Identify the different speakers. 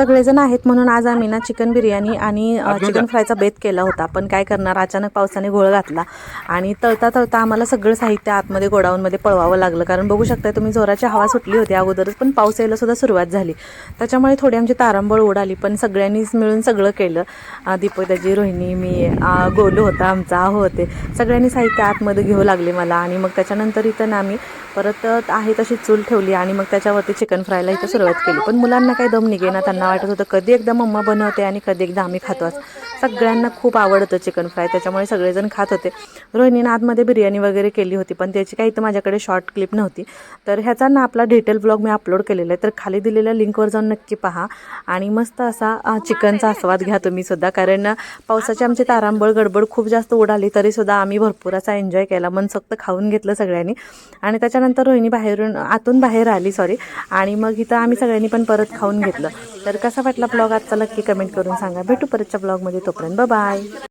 Speaker 1: सगळेजण आहेत म्हणून आज आम्ही ना चिकन बिर्याणी आणि चिकन फ्रायचा बेत केला होता. पण काय करणार, अचानक पावसाने घोळ घातला आणि तळता तळता आम्हाला सगळं साहित्य आतमध्ये गोडाऊनमध्ये पळवावं लागलं. कारण बघू शकताय तुम्ही, जोराची हवा सुटली होती अगोदरच, पण पाऊस यायला सुद्धा सुरुवात झाली. त्याच्यामुळे थोडी आमची तारांबळ उडाली. पण सगळ्यांनीच मिळून सगळं केलं. दीपक दाजी, रोहिणी, मी, गोलू होता आमचा, होते सगळ्यांनी साहित्य आतमध्ये घेऊ लागले मला. आणि मग त्याच्यानंतर इथं ना आम्ही परत आहे तशी चूल ठेवली आणि मग त्याच्यावरती चिकन फ्रायला इथं सुरुवात केली. पण मुलांना काही दम निघेना, त्यांना वाटत होतं कधी एकदा मम्मा बनवते आणि कधी एकदा आम्ही खातो. सगळ्यांना खूप आवडतं चिकन फ्राय, त्याच्यामुळे सगळेजण खात होते. रोहिणीनं आतमध्ये बिर्याणी वगैरे केली होती, पण त्याची काही इथं माझ्याकडे शॉर्ट क्लिप नव्हती. तर ह्याचा ना आपला डिटेल ब्लॉग मी अपलोड केलेला आहे, तर खाली दिलेल्या लिंकवर जाऊन नक्की पहा आणि मस्त असा चिकनचा आस्वाद घ्या तुम्ही सुद्धा. कारण पावसाची आमची तारांबळ गडबड खूप जास्त उडाली, तरीसुद्धा आम्ही भरपूर असा एन्जॉय केला. मनसोक्त खाऊन घेतलं सगळ्यांनी. आणि त्याच्यानंतर रोहिणी आतून बाहेर आली, आणि मग इथं आम्ही सगळ्यांनी पण परत खाऊन घेतलं. तर कसा वाटला ब्लॉग आजचा नक्की कमेंट करून सांगा. भेटू परतच्या ब्लॉगमध्ये, तोपर्यंत बाय.